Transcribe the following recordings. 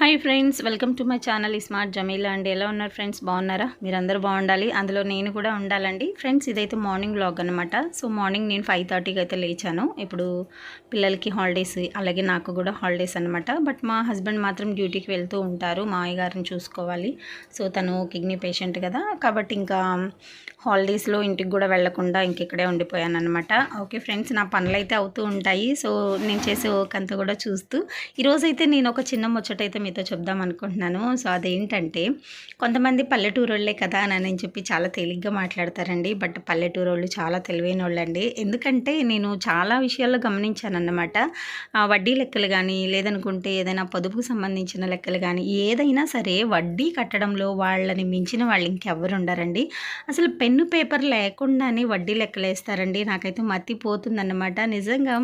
Hi friends, welcome to my channel smart Jamila అండి. ఎలా ఉన్నారు ఫ్రెండ్స్? బాగున్నారా? మీరందరూ బాగుండాలి, అందులో నేను కూడా ఉండాలండి. ఫ్రెండ్స్, ఇదైతే మార్నింగ్ వ్లాగ్ అనమాట. సో మార్నింగ్ నేను 5:30కి అయితే లేచాను. ఇప్పుడు పిల్లలకి హాలిడేస్, అలాగే నాకు కూడా హాలిడేస్ అనమాట. బట్ మా హస్బెండ్ మాత్రం డ్యూటీకి వెళ్తూ ఉంటారు, మామయ్య గారిని చూసుకోవాలి. సో తను కిడ్నీ పేషెంట్ కదా, కాబట్టి ఇంకా హాలిడేస్లో ఇంటికి కూడా వెళ్లకుండా ఇంకెక్కడే ఉండిపోయాను అనమాట. ఓకే ఫ్రెండ్స్, నా పనులు అయితే అవుతూ ఉంటాయి. సో నేను చేసే వర్క్ అంతా కూడా చూస్తూ ఈరోజైతే నేను ఒక చిన్న ముచ్చటైతే మీతో చెప్దాం అనుకుంటున్నాను. సో అదేంటంటే, కొంతమంది పల్లెటూరోళ్ళే కదా అని నేను చెప్పి చాలా తేలిగ్గా మాట్లాడతారండి. బట్ పల్లెటూరోళ్ళు చాలా తెలివైన వాళ్ళండి. ఎందుకంటే నేను చాలా విషయాల్లో గమనించాను అన్నమాట. వడ్డీ లెక్కలు కానీ, లేదనుకుంటే ఏదైనా పొదుపుకు సంబంధించిన లెక్కలు కానీ, ఏదైనా సరే వడ్డీ కట్టడంలో వాళ్ళని మించిన వాళ్ళు ఇంకెవ్వరు ఉండరండి. అసలు పెన్ను పేపర్ లేకుండానే వడ్డీ లెక్కలు వేస్తారండి. నాకైతే మతిపోతుందన్నమాట. నిజంగా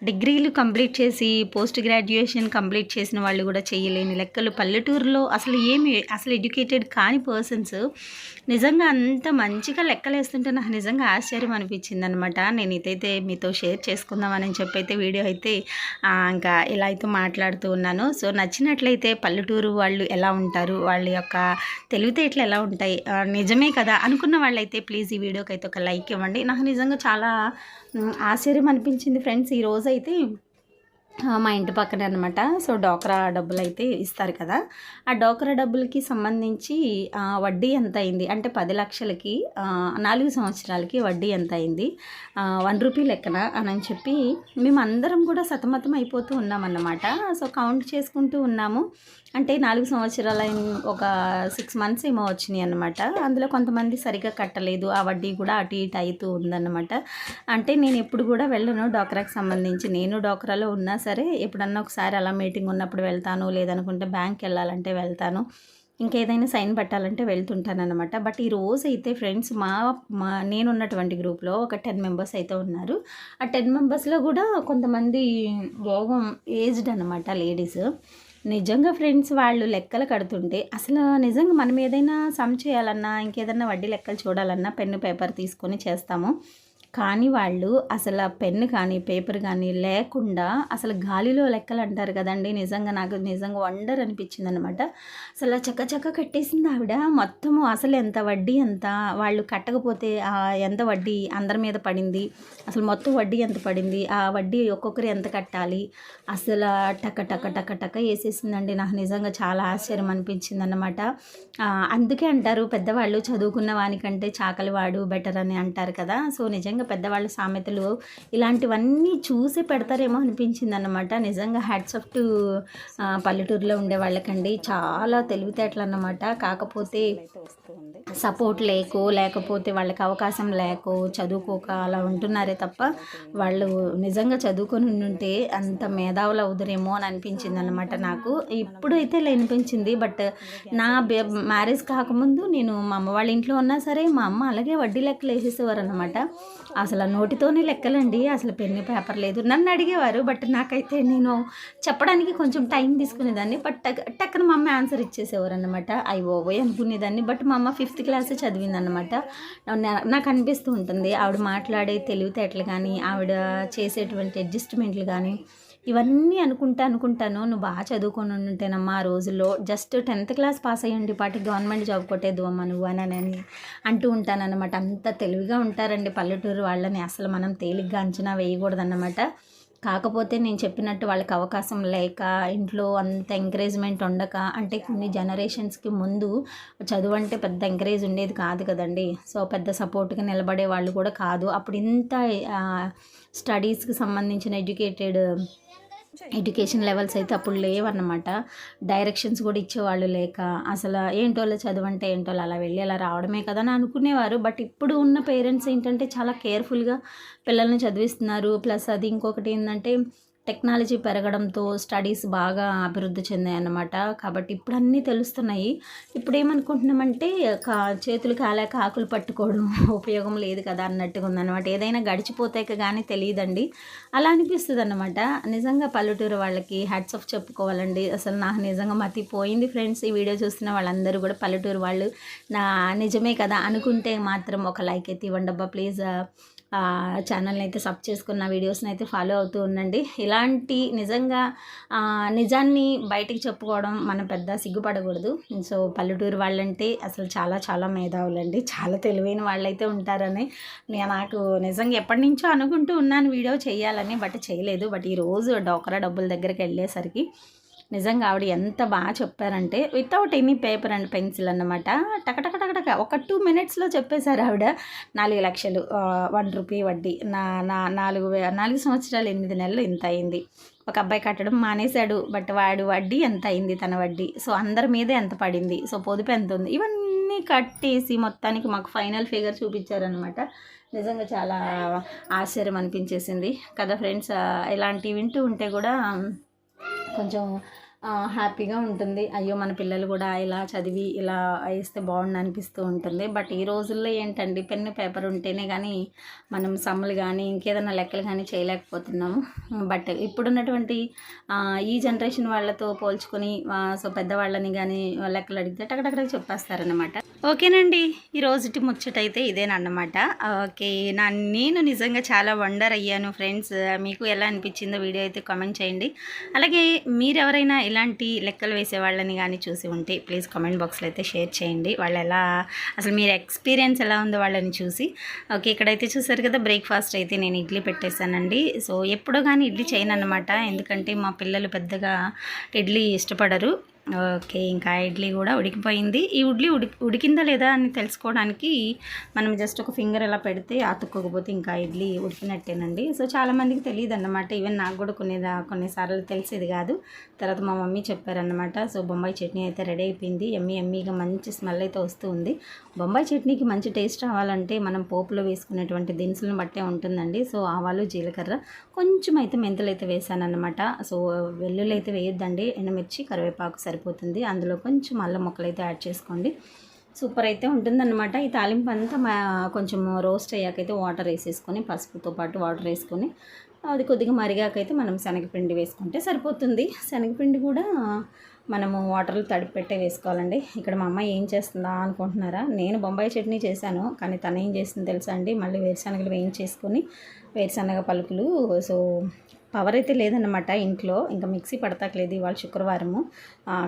డిగ్రీలు కంప్లీట్ చేసి పోస్ట్ గ్రాడ్యుయేషన్ కంప్లీట్ చేసిన వాళ్ళు కూడా చేయలేని లెక్కలు పల్లెటూరులో అసలు ఎడ్యుకేటెడ్ కాని పర్సన్స్ నిజంగా అంత మంచిగా లెక్కలు వేస్తుంటే నాకు నిజంగా ఆశ్చర్యం అనిపించింది అనమాట. నేను ఇదైతే మీతో షేర్ చేసుకుందామని చెప్పి అయితే వీడియో అయితే ఇంకా ఇలా అయితే మాట్లాడుతూ ఉన్నాను. సో నచ్చినట్లయితే పల్లెటూరు వాళ్ళు ఎలా ఉంటారు, వాళ్ళ యొక్క తెలివితేటలు ఎలా ఉంటాయి, నిజమే కదా అనుకున్న వాళ్ళైతే ప్లీజ్ ఈ వీడియోకి అయితే ఒక లైక్ ఇవ్వండి. నాకు నిజంగా చాలా ఆశ్చర్యం అనిపించింది ఫ్రెండ్స్. ఈరోజు అయితే మా ఇంటి పక్కనే అనమాట. సో డోక్రా డబ్బులు అయితే ఇస్తారు కదా, ఆ డోక్రా డబ్బులకి సంబంధించి వడ్డీ ఎంత అయింది అంటే 10 లక్షలకి 4 సంవత్సరాలకి వడ్డీ ఎంత అయింది, 1 రూపీ లెక్కన అని చెప్పి మేము అందరం కూడా సతమతం అయిపోతూ ఉన్నామన్నమాట. సో కౌంట్ చేసుకుంటూ ఉన్నాము. అంటే 4 సంవత్సరాల ఒక 6 మంత్స్ ఏమో వచ్చినాయి అనమాట. అందులో కొంతమంది సరిగ్గా కట్టలేదు, ఆ వడ్డీ కూడా అటు ఇటు అవుతూ ఉందన్నమాట. అంటే నేను ఎప్పుడు కూడా వెళ్ళను డోక్రాకి సంబంధించి. నేను డోక్రాలో ఉన్నా సరే ఎప్పుడన్నా ఒకసారి అలా మీటింగ్ ఉన్నప్పుడు వెళ్తాను, లేదనుకుంటే బ్యాంక్కి వెళ్ళాలంటే వెళ్తాను, ఇంకేదైనా సైన్ పెట్టాలంటే వెళ్తుంటానన్నమాట. బట్ ఈ రోజు అయితే ఫ్రెండ్స్ నేను ఉన్నటువంటి గ్రూప్లో ఒక 10 మెంబర్స్ అయితే ఉన్నారు. ఆ 10 మెంబర్స్లో కూడా కొంతమంది ఏజ్డ్ అనమాట, లేడీస్. నిజంగా ఫ్రెండ్స్ వాళ్ళు లెక్కలు కడుతుంటే అసలు నిజంగా మనం ఏదైనా సమ్ చేయాలన్నా, ఇంకేదన్నా వడ్డీ లెక్కలు చూడాలన్నా పెన్ను పేపర్ తీసుకొని చేస్తాము. కానీ వాళ్ళు అసలు పెన్ను కానీ పేపర్ కానీ లేకుండా అసలు గాలిలో లెక్కలు అంటారు కదండి. నాకు నిజంగా వండర్ అనిపించింది అనమాట. అసలు చక్క కట్టేసింది ఆవిడ మొత్తము. అసలు ఎంత వడ్డీ ఎంత, వాళ్ళు కట్టకపోతే ఎంత వడ్డీ అందరి మీద పడింది, అసలు మొత్తం వడ్డీ ఎంత పడింది, ఆ వడ్డీ ఒక్కొక్కరు ఎంత కట్టాలి, అసలు టక వేసేసిందండి. నాకు నిజంగా చాలా ఆశ్చర్యం అనిపించింది అన్నమాట. అందుకే అంటారు పెద్దవాళ్ళు చదువుకున్న వానికంటే చాకలి వాడు బెటర్ అని అంటారు కదా. సో నిజంగా పెద్దవాళ్ళ సామెతలు ఇలాంటివన్నీ చూసి పెడతారేమో అనిపించింది అన్నమాట. నిజంగా హ్యాట్స్ ఆఫ్ టు పల్లెటూరులో ఉండే వాళ్ళకండి, చాలా తెలివితేటలు అన్నమాట. కాకపోతే సపోర్ట్ లేకపోతే వాళ్ళకి అవకాశం చదువుకోక అలా ఉంటున్నారే తప్ప వాళ్ళు నిజంగా చదువుకొని ఉంటే అంత మేధావులు అవుదరేమో అని అనిపించింది అన్నమాట నాకు. ఇప్పుడైతే అనిపించింది. బట్ నా మ్యారేజ్ కాకముందు నేను మా అమ్మ వాళ్ళ ఇంట్లో ఉన్నా సరే మా అమ్మ అలాగే వడ్డీ లెక్కలు వేసేసేవారు అనమాట. అసలు నోటితోనే లెక్కలండి, అసలు పెన్ను పేపర్ లేదు. నన్ను అడిగేవారు, బట్ నాకైతే నేను చెప్పడానికి కొంచెం టైం తీసుకునేదాన్ని. బట్ టక్కన మా అమ్మ ఆన్సర్ ఇచ్చేసేవారు అనమాట. అయ్యోబోయ్ అనుకునేదాన్ని. బట్ మా అమ్మ 5th క్లాసే చదివిందనమాట. నాకు అనిపిస్తూ ఉంటుంది ఆవిడ మాట్లాడే తెలివితేటలు కానీ, ఆవిడ చేసేటువంటి అడ్జస్ట్మెంట్లు కానీ, ఇవన్నీ అనుకుంటాను నువ్వు బాగా చదువుకొని ఉంటేనమ్మా ఆ రోజుల్లో జస్ట్ 10th క్లాస్ పాస్ అయ్యండి పాటి గవర్నమెంట్ జాబ్ కొట్టేదు అమ్మ నువ్వు అని అంటూ ఉంటానన్నమాట. అంత తెలివిగా ఉంటారండి పల్లెటూరు వాళ్ళని. అసలు మనం తేలిగ్గా అంచనా వేయకూడదన్నమాట. కాకపోతే నేను చెప్పినట్టు వాళ్ళకి అవకాశం లేక, ఇంట్లో అంత ఎంకరేజ్మెంట్ ఉండక, అంటే కొన్ని జనరేషన్స్కి ముందు చదువు అంటే పెద్ద ఎంకరేజ్ ఉండేది కాదు కదండి. సో పెద్ద సపోర్ట్గా నిలబడే వాళ్ళు కూడా కాదు. అప్పుడు ఇంత స్టడీస్కి సంబంధించిన ఎడ్యుకేషన్ లెవెల్స్ అయితే అప్పుడు లేవన్నమాట. డైరెక్షన్స్ కూడా ఇచ్చేవాళ్ళు లేక, అసలు ఏంటోళ్ళు చదువు అంటే ఏంటోళ్ళు అలా వెళ్ళి అలా రావడమే కదా అని అనుకునేవారు. బట్ ఇప్పుడు ఉన్న పేరెంట్స్ ఏంటంటే చాలా కేర్ఫుల్గా పిల్లల్ని చదివిస్తున్నారు. ప్లస్ అది ఇంకొకటి ఏంటంటే టెక్నాలజీ పెరగడంతో స్టడీస్ బాగా అభివృద్ధి చెందాయన్నమాట. కాబట్టి ఇప్పుడు అన్నీ తెలుస్తున్నాయి. ఇప్పుడు ఏమనుకుంటున్నామంటే చేతులు కాలేక ఆకులు పట్టుకోవడం ఉపయోగం లేదు కదా అన్నట్టుగా ఉందన్నమాట. ఏదైనా గడిచిపోతే కానీ తెలియదండి, అలా అనిపిస్తుంది అన్నమాట. నిజంగా పల్లెటూరు వాళ్ళకి హ్యాట్స్ ఆఫ్ చెప్పుకోవాలండి. అసలు నాకు నిజంగా మతిపోయింది ఫ్రెండ్స్. ఈ వీడియో చూస్తున్న వాళ్ళందరూ కూడా పల్లెటూరు వాళ్ళు నిజమే కదా అనుకుంటే మాత్రం ఒక లైక్ అయితే ఇవ్వండి అబ్బా ప్లీజ్. ఛానల్ని అయితే సబ్ చేసుకున్న వీడియోస్ని అయితే ఫాలో అవుతూ ఉండండి. ఇలాంటి నిజంగా నిజాన్ని బయటికి చెప్పుకోవడం మనం పెద్ద సిగ్గుపడకూడదు. సో పల్లెటూరు వాళ్ళంటే అసలు చాలా చాలా మేధావులండి, చాలా తెలివైన వాళ్ళైతే ఉంటారని నాకు నిజంగా ఎప్పటి నుంచో అనుకుంటూ ఉన్నాను వీడియో చేయాలని, బట్ చేయలేదు. బట్ ఈరోజు డోక్రా డబ్బుల దగ్గరికి వెళ్ళేసరికి నిజంగా ఆవిడ ఎంత బాగా చెప్పారంటే without any paper and pencil అన్నమాట. టకటక ఒక 2 మినిట్స్లో చెప్పేశారు ఆవిడ. 4 లక్షలు 1 రూపీ వడ్డీ, నా 4 సంవత్సరాలు 8 నెలలు ఇంత అయింది. ఒక అబ్బాయి కట్టడం మానేశాడు, బట్ వాడు వడ్డీ ఎంత అయింది, తన వడ్డీ, సో అందరి మీద ఎంత పడింది, సో పొదుపు ఎంత ఉంది, ఇవన్నీ కట్టేసి మొత్తానికి మాకు ఫైనల్ ఫిగర్ చూపించారనమాట. నిజంగా చాలా ఆశ్చర్యం అనిపించేసింది కదా ఫ్రెండ్స్. ఇలాంటివి వింటూ ఉంటే కూడా కొంచెం హ్యాపీగా ఉంటుంది. అయ్యో మన పిల్లలు కూడా ఇలా చదివి ఇలా వేస్తే బాగుండు అనిపిస్తూ ఉంటుంది. బట్ ఈ రోజుల్లో ఏంటండి, పెన్ను పేపర్ ఉంటేనే కానీ మనం సమ్ములు కానీ ఇంకేదైనా లెక్కలు కానీ చేయలేకపోతున్నాము. బట్ ఇప్పుడున్నటువంటి ఈ జనరేషన్ వాళ్ళతో పోల్చుకొని సో పెద్దవాళ్ళని కానీ లెక్కలు అడిగితే టకటక చెప్పేస్తారనమాట. ఓకేనండి, ఈ రోజుటి ముచ్చటైతే ఇదేనన్నమాట. ఓకే, నేను నిజంగా చాలా వండర్ అయ్యాను ఫ్రెండ్స్. మీకు ఎలా అనిపించిందో వీడియో అయితే కామెంట్ చేయండి. అలాగే మీరు ఎవరైనా ఇలాంటి లెక్కలు వేసే వాళ్ళని కానీ చూసి ఉంటే ప్లీజ్ కామెంట్ బాక్స్లో అయితే షేర్ చేయండి. వాళ్ళు ఎలా, అసలు మీరు ఎక్స్పీరియన్స్ ఎలా ఉందో వాళ్ళని చూసి. ఓకే, ఇక్కడైతే చూసారు కదా బ్రేక్ఫాస్ట్ అయితే నేను ఇడ్లీ పెట్టేశానండి. సో ఎప్పుడో కానీ ఇడ్లీ చేయను అనమాట, ఎందుకంటే మా పిల్లలు పెద్దగా ఇడ్లీ ఇష్టపడరు. ఓకే, ఇంకా ఇడ్లీ కూడా ఉడికిపోయింది. ఈ ఇడ్లీ ఉడికిందా లేదా అని తెలుసుకోవడానికి మనం జస్ట్ ఒక ఫింగర్ ఎలా పెడితే అతుక్కోకపోతే ఇంకా ఇడ్లీ ఉడికినట్టేనండి. సో చాలామందికి తెలియదు అన్నమాట, ఈవెన్ నాకు కూడా కొన్నిసార్లు తెలిసేది కాదు. తర్వాత మా మమ్మీ చెప్పారన్నమాట. సో బొంబాయి చట్నీ అయితే రెడీ అయిపోయింది. ఎమ్మీగా మంచి స్మెల్ అయితే వస్తూ ఉంది. బొంబాయి చట్నీకి మంచి టేస్ట్ రావాలంటే మనం పోపులో వేసుకునేటువంటి దినుసులను బట్టే ఉంటుందండి. సో ఆవాలు, జీలకర్ర, కొంచెం అయితే మెంతులు అయితే వేసాను అన్నమాట. సో వెల్లుల్లి అయితే వేయొద్దండి, ఎండుమిర్చి, కరివేపాకు సరిపోతుంది. అందులో కొంచెం అల్లం ముక్కలు అయితే యాడ్ చేసుకోండి. సూపర్ అయితే ఉంటుందన్నమాట. ఈ తాలింపు అంతా కొంచెం రోస్ట్ అయ్యాకైతే వాటర్ వేసేసుకొని, పసుపుతో పాటు వాటర్ వేసుకొని అది కొద్దిగా మరిగాకైతే మనం శనగపిండి వేసుకుంటే సరిపోతుంది. శనగపిండి కూడా మనము వాటర్లో తడిపెట్టే వేసుకోవాలండి. ఇక్కడ మా అమ్మ ఏం చేస్తుందా అనుకుంటున్నారా, నేను బొంబాయి చట్నీ చేశాను, కానీ తను ఏం చేస్తుందో తెలుసా అండి, మళ్ళీ వేరుశనగలు వేయించేసుకొని వేరుశనగ పలుకులు. సో పవర్ అయితే లేదన్నమాట ఇంట్లో, ఇంకా మిక్సీ పడతాకలేదు. ఇవాళ శుక్రవారము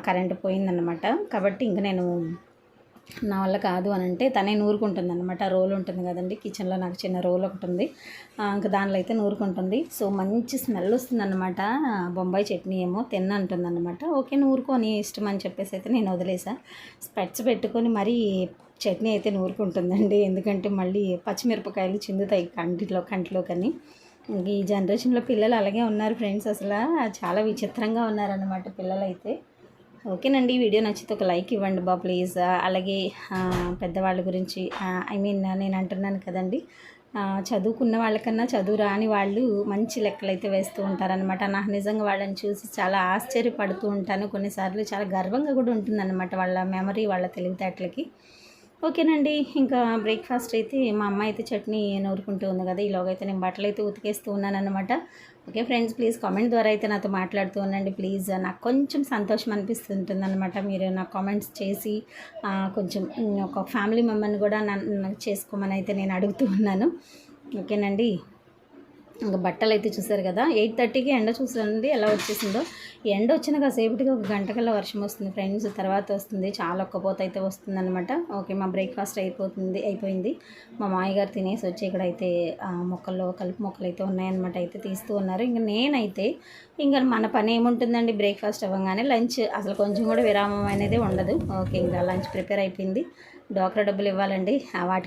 కరెంటు పోయిందన్నమాట. కాబట్టి ఇంకా నేను నా వల్ల కాదు అని అంటే తనే నూరుకుంటుంది అనమాట. రోల్ ఉంటుంది కదండి కిచెన్లో, నాకు చిన్న రోల్ ఒకటి ఉంది, ఇంకా దానిలో అయితే నూరుకుంటుంది. సో మంచి స్మెల్ వస్తుందన్నమాట. బొంబాయి చట్నీ ఏమో తిన్నంటుంది అనమాట. ఓకే నూరుకొని ఇష్టం అని చెప్పేసి అయితే నేను వదిలేసా. స్పెట్స్ పెట్టుకొని మరీ చట్నీ అయితే నూరుకుంటుందండి, ఎందుకంటే మళ్ళీ పచ్చిమిరపకాయలు చిందుతాయి కంట్లో కానీ. ఈ జనరేషన్లో పిల్లలు అలాగే ఉన్నారు ఫ్రెండ్స్, అసలు చాలా విచిత్రంగా ఉన్నారన్నమాట పిల్లలైతే. ఓకేనండి, వీడియో నచ్చితే ఒక లైక్ ఇవ్వండి ప్లీజ్. అలాగే పెద్దవాళ్ళ గురించి నేను అంటున్నాను కదండి, చదువుకున్న వాళ్ళకన్నా చదువు రాని వాళ్ళు మంచి లెక్కలు అయితే వేస్తూ ఉంటారనమాట. నాకు నిజంగా వాళ్ళని చూసి చాలా ఆశ్చర్యపడుతూ ఉంటాను. కొన్నిసార్లు చాలా గర్వంగా కూడా ఉంటుందన్నమాట వాళ్ళ మెమరీ, వాళ్ళ తెలివితేటలకి. ఓకేనండి, ఇంకా బ్రేక్ఫాస్ట్ అయితే మా అమ్మ అయితే చట్నీ నూరుకుంటూ ఉంది కదా, ఈలోగైతే నేను బట్టలు అయితే ఉతికేస్తూ ఉన్నాను అనమాట. ఓకే ఫ్రెండ్స్, ప్లీజ్ కామెంట్ ద్వారా అయితే నాతో మాట్లాడుతూ ఉండండి ప్లీజ్. నాకు కొంచెం సంతోషం అనిపిస్తుంటుంది అనమాట, మీరు నాకు కామెంట్స్ చేసి కొంచెం ఒక ఫ్యామిలీ మెంబర్ని కూడా నన్ను చేసుకోమని అయితే నేను అడుగుతూ ఉన్నాను. ఓకేనండి, ఇంకా బట్టలు అయితే చూసారు కదా, 8:30కి ఎండ చూసారండి ఎలా వచ్చేసిందో. ఎండ వచ్చిన కాసేపటికి ఒక గంటకల్లా వర్షం వస్తుంది ఫ్రెండ్స్, తర్వాత వస్తుంది, చాలా ఒక్కపోత అయితే వస్తుంది అనమాట. ఓకే, మా బ్రేక్ఫాస్ట్ అయిపోయింది. మా మామయ్యగారు తినేసి వచ్చి ఇక్కడైతే కలుపు మొక్కలు అయితే ఉన్నాయన్నమాట, అయితే తీస్తూ ఉన్నారు. ఇంకా నేనైతే ఇంకా మన పని ఏముంటుందండి, బ్రేక్ఫాస్ట్ అవ్వగానే లంచ్, అసలు కొంచెం కూడా విరామం అనేది ఉండదు. ఓకే, ఇంకా లంచ్ ప్రిపేర్ అయిపోయింది. డోక్రా డబ్బులు ఇవ్వాలండి, వాటి